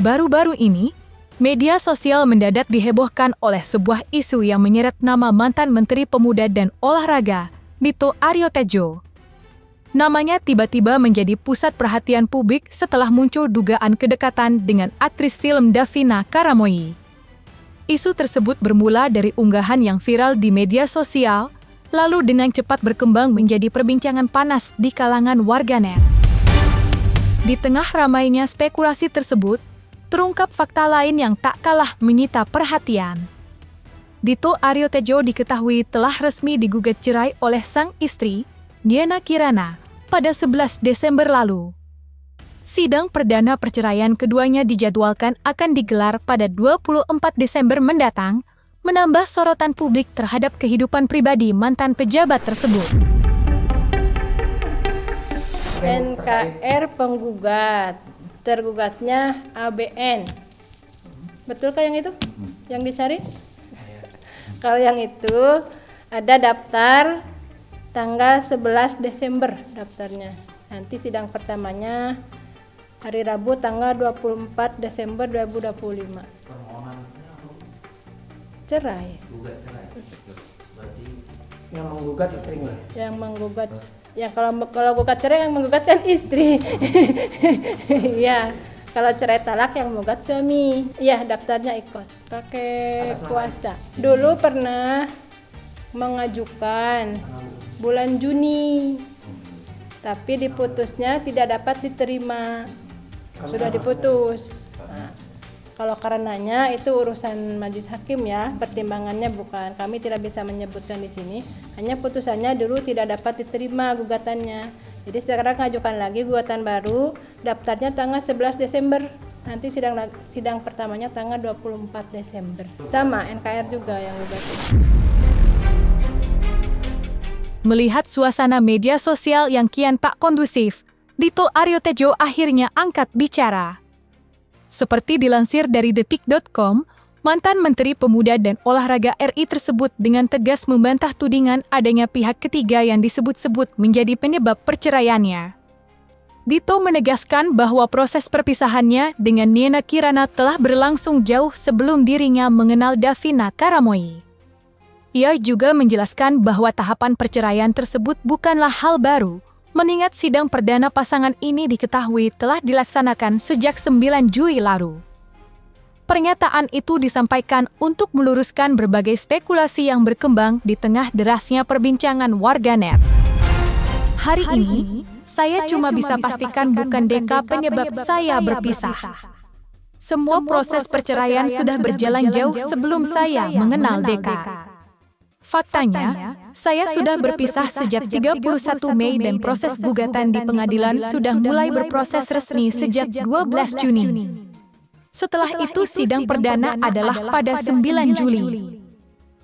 Baru-baru ini, media sosial mendadak dihebohkan oleh sebuah isu yang menyeret nama mantan Menteri Pemuda dan Olahraga, Dito Aryo Tejo. Namanya tiba-tiba menjadi pusat perhatian publik setelah muncul dugaan kedekatan dengan aktris film Davina Karamoy. Isu tersebut bermula dari unggahan yang viral di media sosial, lalu dengan cepat berkembang menjadi perbincangan panas di kalangan warganet. Di tengah ramainya spekulasi tersebut, terungkap fakta lain yang tak kalah menyita perhatian. Dito Aryo Tejo diketahui telah resmi digugat cerai oleh sang istri, Diana Kirana, pada 11 Desember lalu. Sidang perdana perceraian keduanya dijadwalkan akan digelar pada 24 Desember mendatang, menambah sorotan publik terhadap kehidupan pribadi mantan pejabat tersebut. NKR penggugat, tergugatnya ABN. Betulkah yang itu? Yang dicari? Kalau yang itu ada daftar tanggal 11 Desember daftarnya. Nanti sidang pertamanya hari Rabu tanggal 24 Desember 2025. Cerai. Yang menggugat istrinya. Yang menggugat. Ya kalau gugat cerai yang menggugat kan istri. Ya, kalau cerai talak yang menggugat suami. Ya, daftarnya ikut pakai kuasa. Dulu pernah mengajukan bulan Juni. Tapi diputusnya tidak dapat diterima. Sudah diputus. Nah, kalau karenanya itu urusan majelis hakim ya, pertimbangannya bukan. Kami tidak bisa menyebutkan di sini. Hanya putusannya dulu tidak dapat diterima gugatannya. Jadi sekarang ajukan lagi gugatan baru, daftarnya tanggal 11 Desember. Nanti sidang pertamanya tanggal 24 Desember. Sama NKR juga yang gugatnya. Melihat suasana media sosial yang kian tak kondusif, Dito Aryo Tejo akhirnya angkat bicara. Seperti dilansir dari detik.com, mantan Menteri Pemuda dan Olahraga RI tersebut dengan tegas membantah tudingan adanya pihak ketiga yang disebut-sebut menjadi penyebab perceraiannya. Dito menegaskan bahwa proses perpisahannya dengan Diana Kirana telah berlangsung jauh sebelum dirinya mengenal Davina Karamoy. Ia juga menjelaskan bahwa tahapan perceraian tersebut bukanlah hal baru, mengingat sidang perdana pasangan ini diketahui telah dilaksanakan sejak 9 Juli lalu. Pernyataan itu disampaikan untuk meluruskan berbagai spekulasi yang berkembang di tengah derasnya perbincangan warganet. Hari ini, saya cuma bisa pastikan bukan Deka penyebab saya berpisah. Semua proses perceraian sudah berjalan jauh sebelum saya mengenal Deka. Faktanya, saya sudah berpisah sejak 31 Mei dan proses gugatan di pengadilan sudah mulai berproses resmi sejak 12 Juni. Setelah itu sidang perdana adalah pada 9 Juli.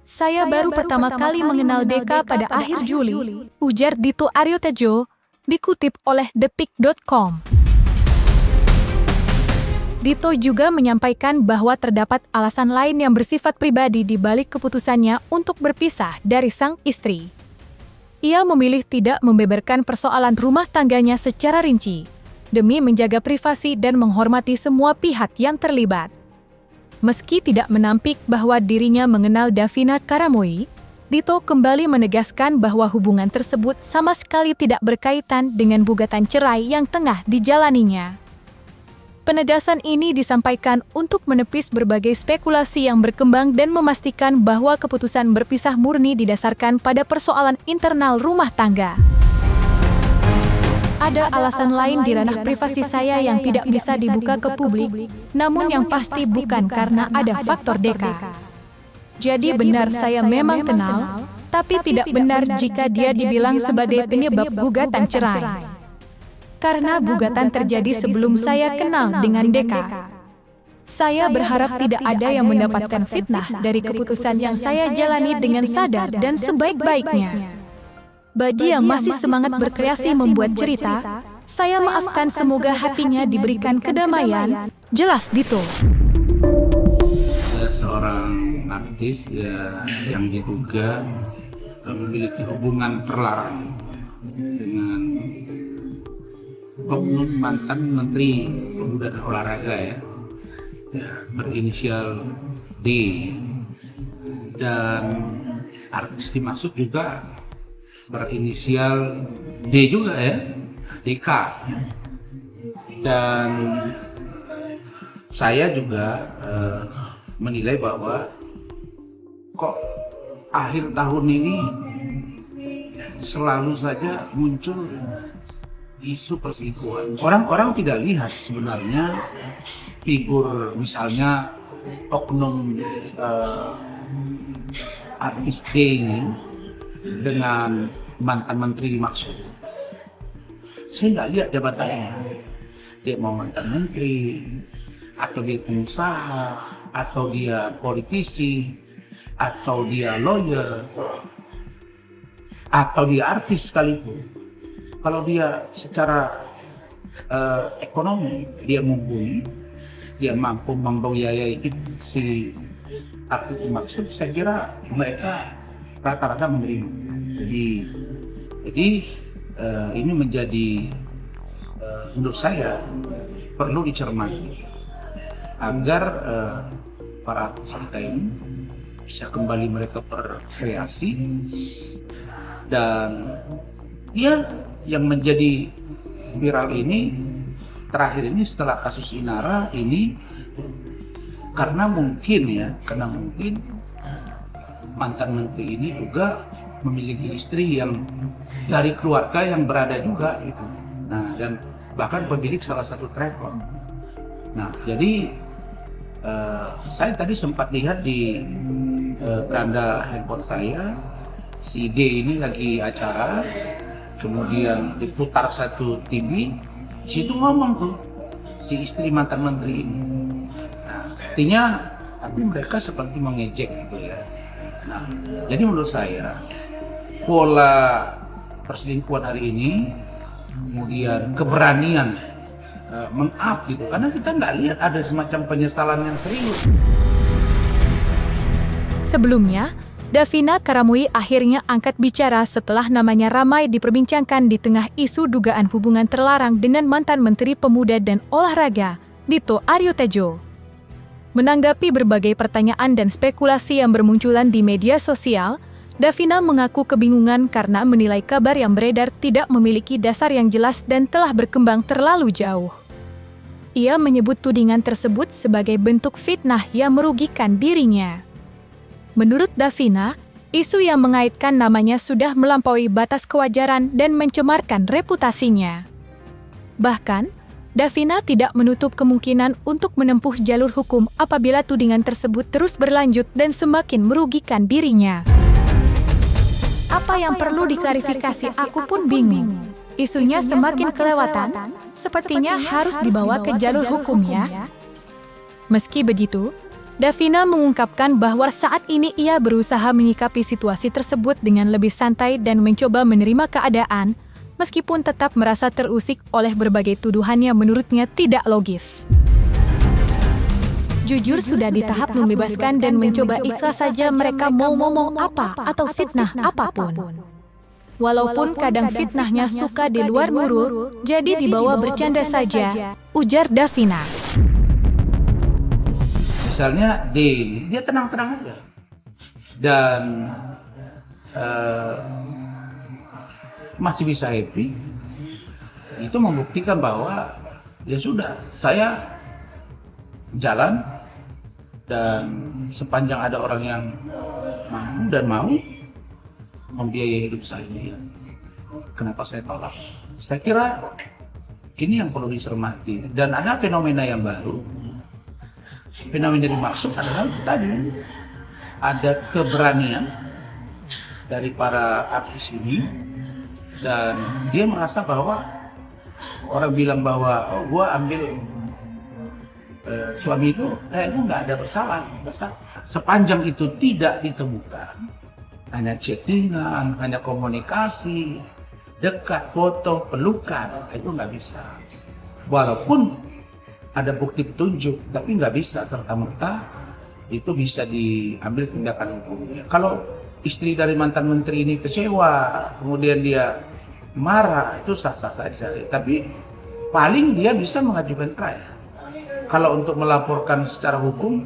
Saya baru pertama kali mengenal Deka pada akhir Juli, ujar Dito Aryo Tejo, dikutip oleh detik.com. Dito juga menyampaikan bahwa terdapat alasan lain yang bersifat pribadi di balik keputusannya untuk berpisah dari sang istri. Ia memilih tidak membeberkan persoalan rumah tangganya secara rinci, demi menjaga privasi dan menghormati semua pihak yang terlibat. Meski tidak menampik bahwa dirinya mengenal Davina Karamoy, Dito kembali menegaskan bahwa hubungan tersebut sama sekali tidak berkaitan dengan gugatan cerai yang tengah dijalaninya. Penegasan ini disampaikan untuk menepis berbagai spekulasi yang berkembang dan memastikan bahwa keputusan berpisah murni didasarkan pada persoalan internal rumah tangga. Ada alasan lain di ranah privasi saya yang tidak bisa dibuka ke publik, namun yang pasti bukan karena ada faktor Deka. Jadi benar saya memang kenal, tapi tidak benar jika dia dibilang sebagai penyebab gugatan cerai. Karena gugatan terjadi sebelum saya kenal dengan Deka. Saya berharap tidak ada yang mendapatkan fitnah dari keputusan yang saya jalani dengan sadar dan sebaik-baiknya. Bagi yang masih semangat berkreasi membuat cerita, saya maafkan, semoga hatinya diberikan kedamaian, jelas Dito. Seorang artis ya, yang diduga memiliki hubungan terlarang dengan oknum mantan Menteri Pemuda dan Olahraga ya. berinisial D, dan artis dimaksud juga berinisial D juga ya, DK. Dan saya juga menilai bahwa kok akhir tahun ini selalu saja muncul isu perselingkuhan. Orang-orang tidak lihat sebenarnya figur misalnya oknum artis D ini dengan mantan menteri dimaksud. Saya nggak lihat jabatannya. Dia mau mantan menteri, atau dia pengusaha, atau dia politisi, atau dia lawyer, atau dia artis sekalipun. Kalau dia secara ekonomi dia mumpuni, dia mampu membiayai si artis dimaksud, saya kira mereka rata-rata menerima. Jadi ini menjadi menurut saya perlu dicermati agar para artis kita ini bisa kembali mereka berkreasi. Dan ya, yang menjadi viral ini terakhir ini setelah kasus Inara ini, karena mungkin mantan menteri ini juga memiliki istri yang dari keluarga yang berada juga gitu. Nah, dan bahkan pemilik salah satu travel. Nah, jadi saya tadi sempat lihat di tanda handphone saya, si D ini lagi acara, kemudian diputar satu TV, di situ ngomong tuh si istri mantan menteri ini. Nah, artinya tapi mereka seperti mengejek gitu ya. Nah, jadi menurut saya pola perselingkuhan hari ini, kemudian keberanian meng-up gitu, karena kita nggak lihat ada semacam penyesalan yang serius. Sebelumnya, Davina Karamui akhirnya angkat bicara setelah namanya ramai diperbincangkan di tengah isu dugaan hubungan terlarang dengan mantan Menteri Pemuda dan Olahraga, Dito Aryo Tejo. Menanggapi berbagai pertanyaan dan spekulasi yang bermunculan di media sosial, Davina mengaku kebingungan karena menilai kabar yang beredar tidak memiliki dasar yang jelas dan telah berkembang terlalu jauh. Ia menyebut tudingan tersebut sebagai bentuk fitnah yang merugikan dirinya. Menurut Davina, isu yang mengaitkan namanya sudah melampaui batas kewajaran dan mencemarkan reputasinya. Bahkan, Davina tidak menutup kemungkinan untuk menempuh jalur hukum apabila tudingan tersebut terus berlanjut dan semakin merugikan dirinya. Apa yang perlu diklarifikasi, aku pun bingung. Isunya semakin kelewatan, sepertinya harus dibawa ke jalur hukum ya. Meski begitu, Davina mengungkapkan bahwa saat ini ia berusaha menyikapi situasi tersebut dengan lebih santai dan mencoba menerima keadaan, meskipun tetap merasa terusik oleh berbagai tuduhan yang menurutnya tidak logis. Jujur sudah di tahap membebaskan dan mencoba ikhlas saja mereka mau ngomong apa atau fitnah apapun. Walaupun kadang fitnahnya suka di luar nurul, jadi dibawa bercanda saja, ujar Davina. Misalnya D, dia tenang-tenang aja. Dan masih bisa happy. Itu membuktikan bahwa ya sudah, saya jalan, dan sepanjang ada orang yang mampu dan mau membiayai hidup saya, kenapa saya tolak? Saya kira ini yang perlu dicermati. Dan ada fenomena yang baru. Fenomena dimaksud adalah tadi ada keberanian dari para artis ini, dan dia merasa bahwa orang bilang bahwa gua ambil suami itu kayaknya nggak ada bersalah. Sepanjang itu tidak ditemukan, hanya chattingan, hanya komunikasi dekat, foto, pelukan, itu nggak bisa. Walaupun ada bukti petunjuk, tapi nggak bisa serta-merta itu bisa diambil tindakan hukum. Kalau istri dari mantan menteri ini kecewa, kemudian dia marah, itu sah-sah saja. Tapi paling dia bisa mengajukan cerai. kalau untuk melaporkan secara hukum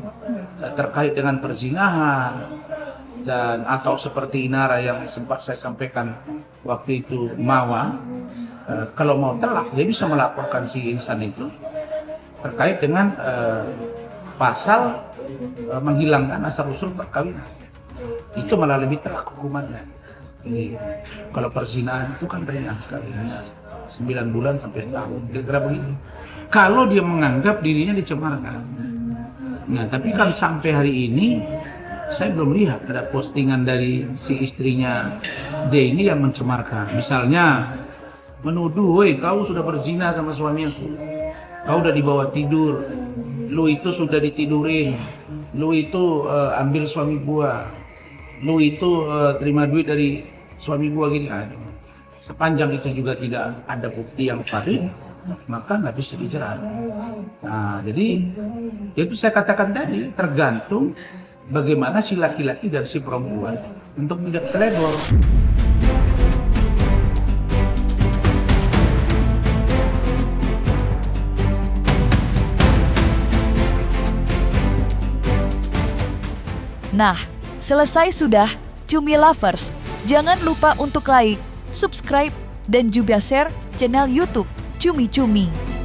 terkait dengan perzinahan dan atau seperti Inara yang sempat saya sampaikan waktu itu Mawa, kalau mau telak dia bisa melaporkan si insan itu terkait dengan pasal menghilangkan asal usul perkawinan. Itu malah lebih telak hukumannya. Jadi, kalau perzinahan itu kan ringan sekali, 9 bulan sampai tahun, kira-kira begitu. Kalau dia menganggap dirinya dicemarkan. Nah, tapi kan sampai hari ini saya belum lihat ada postingan dari si istrinya D ini yang mencemarkan. Misalnya menuduh, "Woi, kau sudah berzina sama suami aku. Kau udah dibawa tidur. Lu itu sudah ditidurin. Lu itu ambil suami gua. Lu itu terima duit dari suami gua," gini kan. Sepanjang itu juga tidak ada bukti yang valid, maka nggak bisa dijerat. Nah, jadi itu saya katakan tadi, tergantung bagaimana si laki-laki dan si perempuan untuk tidak teledor. Nah, selesai sudah Cumi Lovers. Jangan lupa untuk like, subscribe, dan juga share channel YouTube Cumi Cumi.